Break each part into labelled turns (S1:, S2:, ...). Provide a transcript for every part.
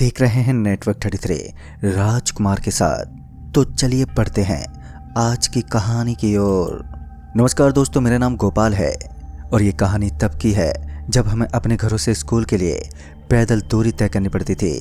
S1: देख रहे हैं नेटवर्क 33 राजकुमार के साथ। तो चलिए पढ़ते हैं आज की कहानी की ओर। नमस्कार दोस्तों, मेरा नाम गोपाल है और ये कहानी तब की है जब हमें अपने घरों से स्कूल के लिए पैदल दूरी तय करनी पड़ती थी।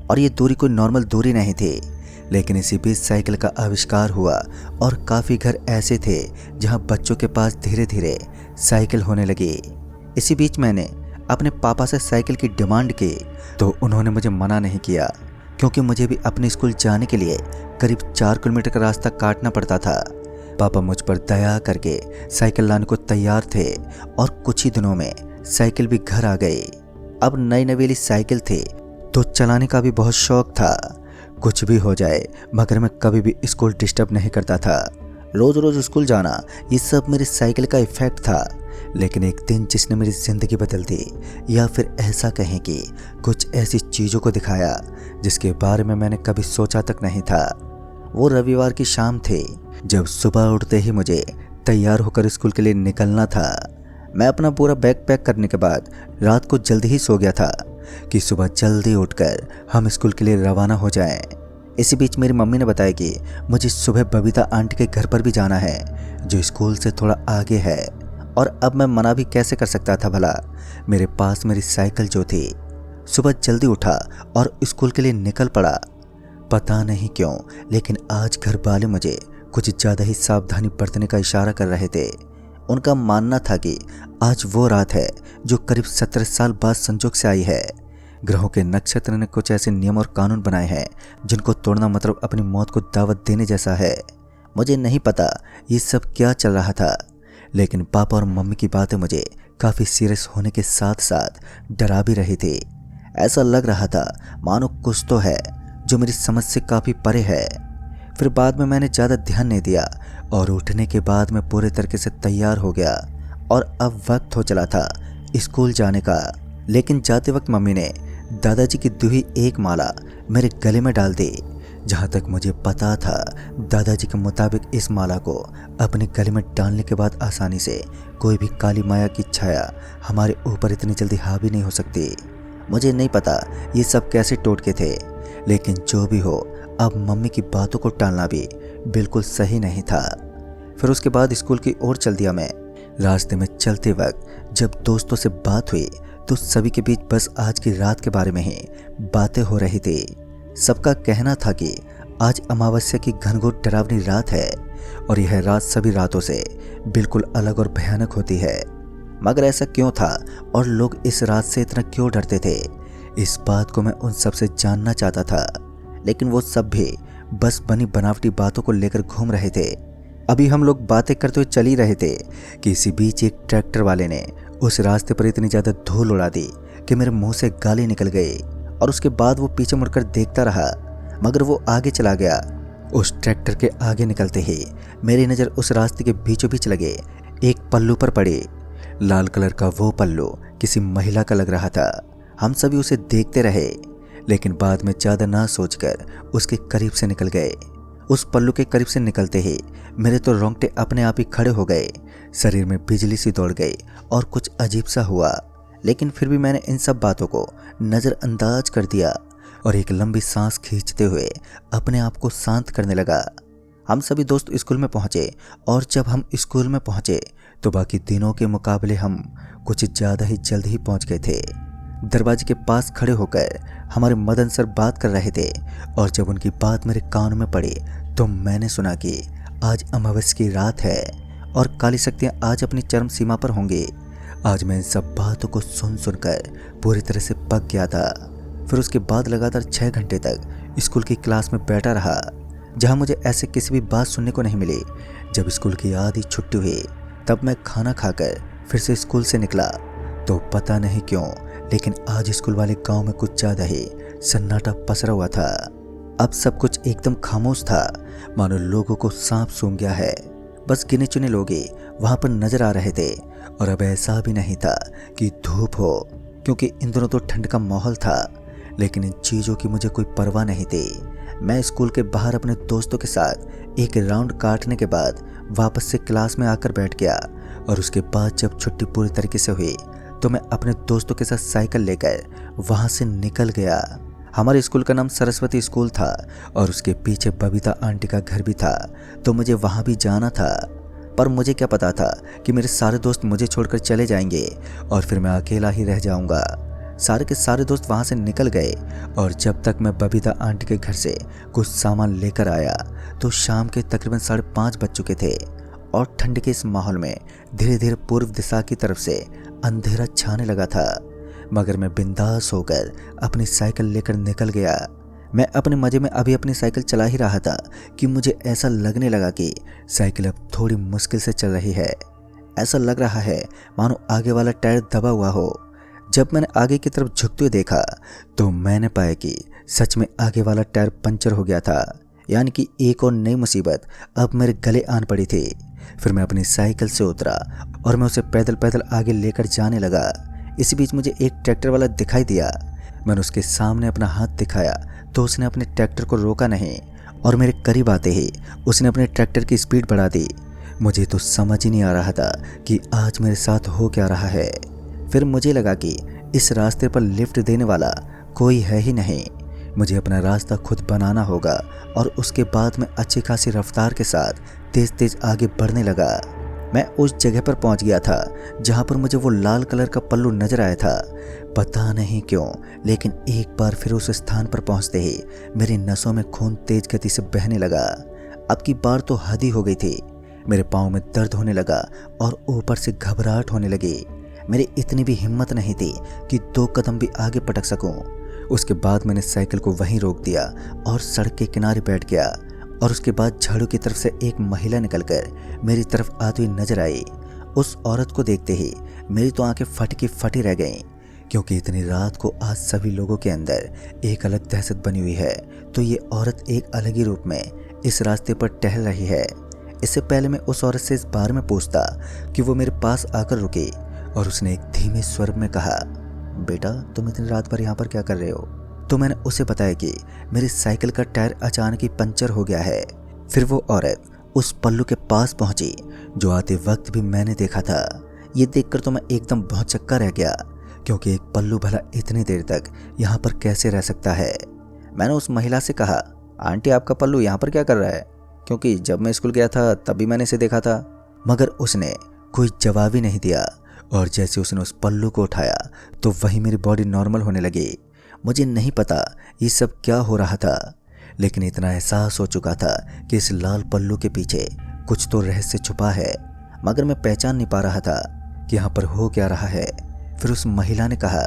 S1: और ये दूरी कोई नॉर्मल दूरी नहीं थी, लेकिन इसी बीच साइकिल का आविष्कार हुआ और काफ़ी घर ऐसे थे जहां बच्चों के पास धीरे धीरे साइकिल होने लगी। इसी बीच मैंने अपने पापा से साइकिल की डिमांड की तो उन्होंने मुझे मना नहीं किया, क्योंकि मुझे भी अपने स्कूल जाने के लिए करीब 4 किलोमीटर का रास्ता काटना पड़ता था। पापा मुझ पर दया करके साइकिल लाने को तैयार थे और कुछ ही दिनों में साइकिल भी घर आ गई। अब नई नवेली साइकिल थी तो चलाने का भी बहुत शौक था। कुछ भी हो जाए मगर मैं कभी भी स्कूल डिस्टर्ब नहीं करता था। रोज रोज स्कूल जाना ये सब मेरी साइकिल का इफेक्ट था। लेकिन एक दिन जिसने मेरी ज़िंदगी बदल दी, या फिर ऐसा कहें कि कुछ ऐसी चीज़ों को दिखाया जिसके बारे में मैंने कभी सोचा तक नहीं था, वो रविवार की शाम थी जब सुबह उठते ही मुझे तैयार होकर स्कूल के लिए निकलना था। मैं अपना पूरा बैग पैक करने के बाद रात को जल्दी ही सो गया था कि सुबह जल्दी उठकर हम स्कूल के लिए रवाना हो जाएं। इसी बीच मेरी मम्मी ने बताया कि मुझे सुबह बबीता आंटी के घर पर भी जाना है, जो स्कूल से थोड़ा आगे है। और अब मैं मना भी कैसे कर सकता था भला। मेरे पास मेरी साइकिल जो थी। सुबह जल्दी उठा और स्कूल के लिए निकल पड़ा। पता नहीं क्यों, लेकिन आज घर वाले मुझे कुछ ज़्यादा ही सावधानी बरतने का इशारा कर रहे थे। उनका मानना था कि आज वो रात है जो करीब 17 साल बाद संजोग से आई है। ग्रहों के नक्षत्र ने कुछ ऐसे नियम और कानून बनाए हैं जिनको तोड़ना मतलब अपनी मौत को दावत देने जैसा है। मुझे नहीं पता ये सब क्या चल रहा था, लेकिन पापा और मम्मी की बातें मुझे काफ़ी सीरियस होने के साथ साथ डरा भी रही थी। ऐसा लग रहा था मानो कुछ तो है जो मेरी समझ से काफ़ी परे है। फिर बाद में मैंने ज़्यादा ध्यान नहीं दिया और उठने के बाद मैं पूरे तरीके से तैयार हो गया और अब वक्त हो चला था स्कूल जाने का। लेकिन जाते वक्त मम्मी ने दादाजी की दी हुई एक माला मेरे गले में डाल दी। जहाँ तक मुझे पता था, दादाजी के मुताबिक इस माला को अपने गले में डालने के बाद आसानी से कोई भी काली माया की छाया हमारे ऊपर इतनी जल्दी हावी नहीं हो सकती। मुझे नहीं पता ये सब कैसे टोटके थे, लेकिन जो भी हो, अब मम्मी की बातों को टालना भी बिल्कुल सही नहीं था। फिर उसके बाद स्कूल की ओर चल दिया मैं। रास्ते में चलते वक्त जब दोस्तों से बात हुई तो सभी के बीच बस आज की रात के बारे में ही बातें हो रही थी। सबका कहना था कि आज अमावस्या की घनघोर डरावनी रात है और यह रात सभी रातों से बिल्कुल अलग और भयानक होती है। मगर ऐसा क्यों था और लोग इस रात से इतना क्यों डरते थे, इस बात को मैं उन सब से जानना चाहता था। लेकिन वो सब भी बस बनी बनावटी बातों को लेकर घूम रहे थे। अभी हम लोग बातें करते हुए चल ही रहे थे कि इसी बीच एक ट्रैक्टर वाले ने उस रास्ते पर इतनी ज़्यादा धूल उड़ा दी कि मेरे मुंह से गाली निकल गई। और उसके बाद वो पीछे मुड़कर देखता रहा, मगर वो आगे चला गया। उस ट्रैक्टर के आगे निकलते ही मेरी नज़र उस रास्ते के बीचों बीच लगे एक पल्लू पर पड़ी। लाल कलर का वो पल्लू किसी महिला का लग रहा था। हम सभी उसे देखते रहे, लेकिन बाद में ज़्यादा ना सोचकर उसके करीब से निकल गए। उस पल्लू के करीब से निकलते ही मेरे तो रोंगटे अपने आप ही खड़े हो गए। शरीर में बिजली सी दौड़ गई और कुछ अजीब सा हुआ। लेकिन फिर भी मैंने इन सब बातों को नज़रअंदाज कर दिया और एक लंबी सांस खींचते हुए अपने आप को शांत करने लगा। हम सभी दोस्त स्कूल में पहुंचे और जब हम स्कूल में पहुंचे तो बाकी दिनों के मुकाबले हम कुछ ज़्यादा ही जल्द ही पहुंच गए थे। दरवाजे के पास खड़े होकर हमारे मदन सर बात कर रहे थे और जब उनकी बात मेरे कानों में पड़ी तो मैंने सुना कि आज अमावस्या की रात है और काली शक्तियाँ आज अपनी चरम सीमा पर होंगी। आज मैं इन सब बातों को सुन सुनकर पूरी तरह से पक गया था। फिर उसके बाद लगातार 6 घंटे तक स्कूल की क्लास में बैठा रहा, जहां मुझे ऐसे किसी भी बात सुनने को नहीं मिली। जब स्कूल की आधी छुट्टी हुई तब मैं खाना खाकर फिर से स्कूल से निकला तो पता नहीं क्यों, लेकिन आज स्कूल वाले गांव में कुछ ज़्यादा ही सन्नाटा पसरा हुआ था। अब सब कुछ एकदम खामोश था, मानो लोगों को सांप सूंघ गया है। बस गिने चुने लोग ही वहाँ पर नजर आ रहे थे और अब ऐसा भी नहीं था कि धूप हो, क्योंकि इन दोनों तो ठंड का माहौल था। लेकिन इन चीज़ों की मुझे कोई परवाह नहीं थी। मैं स्कूल के बाहर अपने दोस्तों के साथ एक राउंड काटने के बाद वापस से क्लास में आकर बैठ गया और उसके बाद जब छुट्टी पूरी तरीके से हुई तो मैं अपने दोस्तों के साथ साइकिल लेकर वहाँ से निकल गया। हमारे स्कूल का नाम सरस्वती स्कूल था और उसके पीछे बबीता आंटी का घर भी था, तो मुझे वहाँ भी जाना था। पर मुझे क्या पता था कि मेरे सारे दोस्त मुझे छोड़कर चले जाएंगे और फिर मैं अकेला ही रह जाऊंगा। सारे के सारे दोस्त वहाँ से निकल गए और जब तक मैं बबीता आंटी के घर से कुछ सामान लेकर आया तो शाम के तकरीबन 5:30 बज चुके थे और ठंड के इस माहौल में धीरे धीरे पूर्व दिशा की तरफ से अंधेरा छाने लगा था। मगर मैं बिंदास होकर अपनी साइकिल लेकर निकल गया। मैं अपने मजे में अभी अपनी साइकिल चला ही रहा था कि मुझे ऐसा लगने लगा कि साइकिल अब थोड़ी मुश्किल से चल रही है। ऐसा लग रहा है मानो आगे वाला टायर दबा हुआ हो। जब मैंने आगे की तरफ झुकते हुए देखा तो मैंने पाया कि सच में आगे वाला टायर पंचर हो गया था, यानी कि एक और नई मुसीबत अब मेरे गले आन पड़ी थी। फिर मैं अपनी साइकिल से उतरा और मैं उसे पैदल पैदल आगे लेकर जाने लगा। इसी बीच मुझे एक ट्रैक्टर वाला दिखाई दिया। मैंने उसके सामने अपना हाथ दिखाया तो उसने अपने ट्रैक्टर को रोका नहीं और मेरे करीब आते ही उसने अपने ट्रैक्टर की स्पीड बढ़ा दी। मुझे तो समझ ही नहीं आ रहा था कि आज मेरे साथ हो क्या रहा है। फिर मुझे लगा कि इस रास्ते पर लिफ्ट देने वाला कोई है ही नहीं। मुझे अपना रास्ता खुद बनाना होगा और उसके बाद मैं अच्छी खासी रफ्तार के साथ तेज तेज आगे बढ़ने लगा। मैं उस जगह पर पहुंच गया था जहां पर मुझे वो लाल कलर का पल्लू नजर आया था। पता नहीं क्यों, लेकिन एक बार फिर उस स्थान पर पहुंचते ही मेरी नसों में खून तेज गति से बहने लगा। अब की बार तो हद ही हो गई थी। मेरे पाँव में दर्द होने लगा और ऊपर से घबराहट होने लगी। मेरी इतनी भी हिम्मत नहीं थी कि 2 कदम भी आगे पटक सकूं। उसके बाद मैंने साइकिल को वहीं रोक दिया और सड़क के किनारे बैठ गया और उसके बाद झाड़ू की तरफ से एक महिला निकलकर मेरी तरफ आती हुई नजर आई। उस औरत को देखते ही मेरी तो आंखें फटी की फटी रह गईं, क्योंकि इतनी रात को आज सभी लोगों के अंदर एक अलग दहशत बनी हुई है, तो ये औरत एक अलग ही रूप में इस रास्ते पर टहल रही है। इससे पहले मैं उस औरत से इस बारे में पूछता कि वो मेरे पास आकर रुकी और उसने एक धीमे स्वर में कहा, बेटा तुम इतनी रात भर यहाँ पर क्या कर रहे हो? तो मैंने उसे बताया कि मेरी साइकिल का टायर अचानक ही पंचर हो गया है। फिर वो औरत उस पल्लू के पास पहुंची जो आते वक्त भी मैंने देखा था। ये देखकर तो मैं एकदम भौचक्का रह गया, क्योंकि एक पल्लू भला इतनी देर तक यहाँ पर कैसे रह सकता है। मैंने उस महिला से कहा, आंटी आपका पल्लू यहाँ पर क्या कर रहा है? क्योंकि जब मैं स्कूल गया था तभी मैंने इसे देखा था। मगर उसने कोई जवाब ही नहीं दिया और जैसे उसने उस पल्लू को उठाया तो वहीं मेरी बॉडी नॉर्मल होने लगी। मुझे नहीं पता ये सब क्या हो रहा था, लेकिन इतना एहसास हो चुका था कि इस लाल पल्लू के पीछे कुछ तो रहस्य छुपा है, मगर मैं पहचान नहीं पा रहा था कि यहाँ पर हो क्या रहा है। फिर उस महिला ने कहा,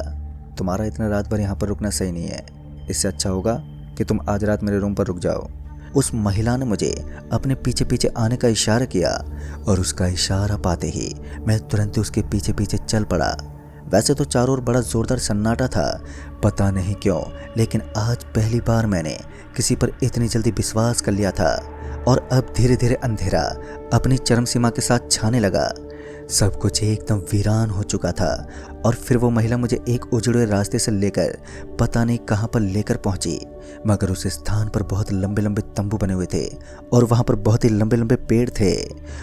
S1: तुम्हारा इतना रात भर यहाँ पर रुकना सही नहीं है, इससे अच्छा होगा कि तुम आज रात मेरे रूम पर रुक जाओ। उस महिला ने मुझे अपने पीछे पीछे आने का इशारा किया और उसका इशारा पाते ही मैं तुरंत उसके पीछे पीछे चल पड़ा। वैसे तो चारों ओर बड़ा जोरदार सन्नाटा था, पता नहीं क्यों, लेकिन आज पहली बार मैंने किसी पर इतनी जल्दी विश्वास कर लिया था। और अब धीरे धीरे अंधेरा अपनी चरम सीमा के साथ छाने लगा। सब कुछ एकदम वीरान हो चुका था और फिर वो महिला मुझे एक उजड़े हुए रास्ते से लेकर पता नहीं कहां पर लेकर पहुंची। मगर उस स्थान पर बहुत लंबे लंबे तंबू बने हुए थे और वहां पर बहुत ही लंबे लंबे पेड़ थे।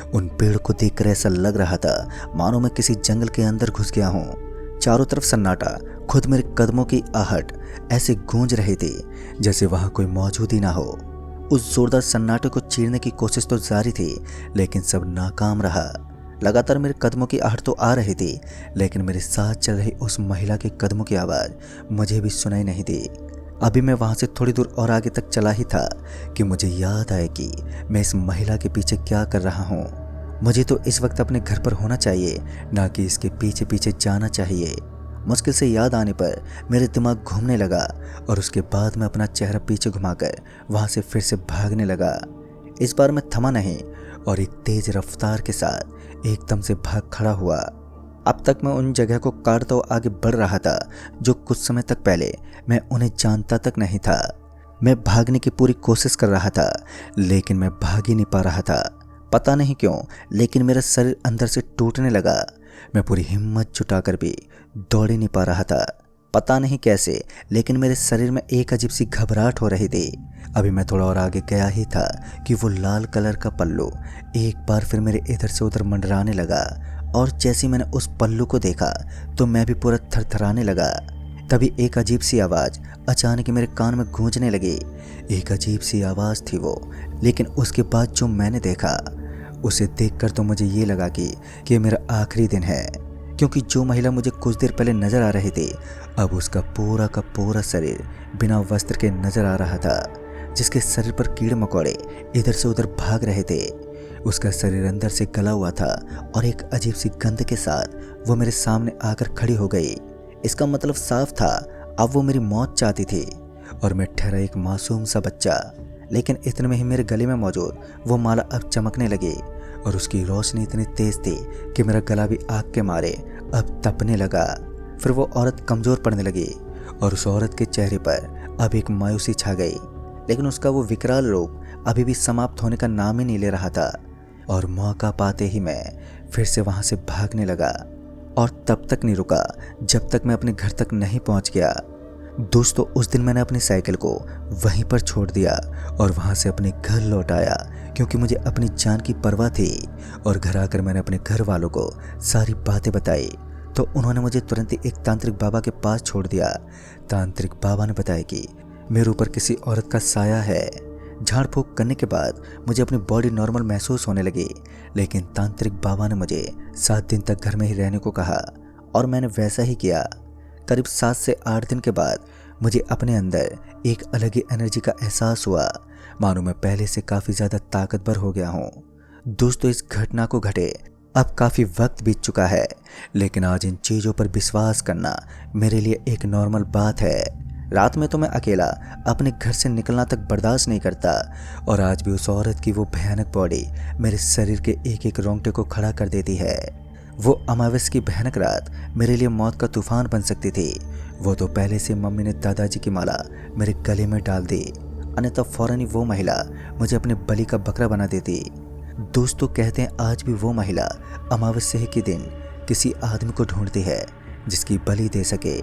S1: उन पेड़ को देखकर ऐसा लग रहा था मानो मैं किसी जंगल के अंदर घुस गया हूँ। चारों तरफ सन्नाटा, खुद मेरे कदमों की आहट ऐसे गूंज रही थी जैसे वहां कोई मौजूद ही ना हो। उस जोरदार सन्नाटे को चीरने की कोशिश तो जारी थी, लेकिन सब नाकाम रहा। लगातार मेरे कदमों की आहट तो आ रही थी, लेकिन मेरे साथ चल रही उस महिला के कदमों की आवाज़ मुझे भी सुनाई नहीं दी। अभी मैं वहाँ से थोड़ी दूर और आगे तक चला ही था कि मुझे याद आया कि मैं इस महिला के पीछे क्या कर रहा हूँ। मुझे तो इस वक्त अपने घर पर होना चाहिए, ना कि इसके पीछे पीछे जाना चाहिए। मुश्किल से याद आने पर मेरे दिमाग घूमने लगा और उसके बाद मैं अपना चेहरा पीछे घुमाकर वहाँ से फिर से भागने लगा। इस बार मैं थमा नहीं और एक तेज रफ्तार के साथ एकदम से भाग खड़ा हुआ। अब तक मैं उन जगह को काटता हुआ आगे बढ़ रहा था जो कुछ समय तक पहले मैं उन्हें जानता तक नहीं था। मैं भागने की पूरी कोशिश कर रहा था, लेकिन मैं भाग ही नहीं पा रहा था। पता नहीं क्यों, लेकिन मेरा शरीर अंदर से टूटने लगा। मैं पूरी हिम्मत जुटाकर भी दौड़ ही नहीं पा रहा था। पता नहीं कैसे, लेकिन मेरे शरीर में एक अजीब सी घबराहट हो रही थी। अभी मैं थोड़ा और आगे गया ही था कि वो लाल कलर का पल्लू एक बार फिर मेरे इधर से उधर मंडराने लगा और जैसे मैंने उस पल्लू को देखा तो मैं भी पूरा थरथराने लगा। तभी एक अजीब सी आवाज़ अचानक मेरे कान में गूंजने लगी। एक अजीब सी आवाज़ थी वो, लेकिन उसके बाद जो मैंने देखा उसे देखकर तो मुझे ये लगा कि ये मेरा आखिरी दिन है, क्योंकि जो महिला मुझे कुछ देर पहले नज़र आ रही थी अब उसका पूरा का पूरा शरीर बिना वस्त्र के नज़र आ रहा था, जिसके शरीर पर कीड़े मकोड़े इधर से उधर भाग रहे थे। उसका शरीर अंदर से गला हुआ था और एक अजीब सी गंध के साथ वो मेरे सामने आकर खड़ी हो गई। इसका मतलब साफ था, अब वो मेरी मौत चाहती थी और मैं ठहरा एक मासूम सा बच्चा। लेकिन इतने में ही मेरे गले में मौजूद वो माला अब चमकने लगी और उसकी रोशनी इतनी तेज थी कि मेरा गला भी आग के मारे अब तपने लगा। फिर वो औरत कमज़ोर पड़ने लगी और उस औरत के चेहरे पर अब एक मायूसी छा गई, लेकिन उसका वो विकराल रूप अभी भी समाप्त होने का नाम ही नहीं ले रहा था। और मौका पाते ही मैं फिर से वहाँ से भागने लगा और तब तक नहीं रुका जब तक मैं अपने घर तक नहीं पहुँच गया। दोस्तों, उस दिन मैंने अपनी साइकिल को वहीं पर छोड़ दिया और वहाँ से अपने घर लौट आया, क्योंकि मुझे अपनी जान की परवाह थी। और घर आकर मैंने अपने घर वालों को सारी बातें बताई तो उन्होंने मुझे तुरंत ही एक तांत्रिक बाबा के पास छोड़ दिया। तांत्रिक बाबा ने बताया कि मेरे ऊपर किसी औरत का साया है। झाड़ फूक करने के बाद मुझे अपनी बॉडी नॉर्मल महसूस होने लगी, लेकिन तांत्रिक बाबा ने मुझे 7 दिन तक घर में ही रहने को कहा और मैंने वैसा ही किया। करीब 7 से 8 दिन के बाद मुझे अपने अंदर एक अलग ही एनर्जी का एहसास हुआ, मानो मैं पहले से काफ़ी ज़्यादा ताकतवर हो गया हूँ। दोस्तों, इस घटना को घटे अब काफ़ी वक्त बीत चुका है, लेकिन आज इन चीज़ों पर विश्वास करना मेरे लिए एक नॉर्मल बात है। रात में तो मैं अकेला अपने घर से निकलना तक बर्दाश्त नहीं करता और आज भी उस औरत की वो भयानक बॉडी मेरे शरीर के एक एक रोंगटे को खड़ा कर देती है। वो अमावस की भयानक रात मेरे लिए मौत का तूफान बन सकती थी। वो तो पहले से मम्मी ने दादाजी की माला मेरे गले में डाल दी, अन्यथा फौरन ही वो महिला मुझे अपने बलि का बकरा बना देती। दोस्तों, कहते हैं आज भी वो महिला अमावस्या के दिन किसी आदमी को ढूंढती है जिसकी बलि दे सके।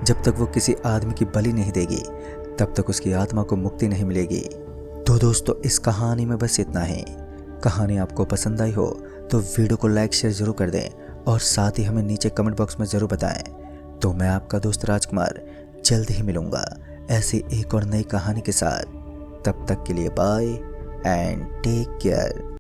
S1: जब तक वो किसी आदमी की बलि नहीं देगी तब तक उसकी आत्मा को मुक्ति नहीं मिलेगी। तो दोस्तों, इस कहानी में बस इतना ही। कहानी आपको पसंद आई हो तो वीडियो को लाइक शेयर जरूर कर दें और साथ ही हमें नीचे कमेंट बॉक्स में ज़रूर बताएं। तो मैं आपका दोस्त राजकुमार जल्द ही मिलूँगा ऐसी एक और नई कहानी के साथ। तब तक के लिए बाय एंड टेक केयर।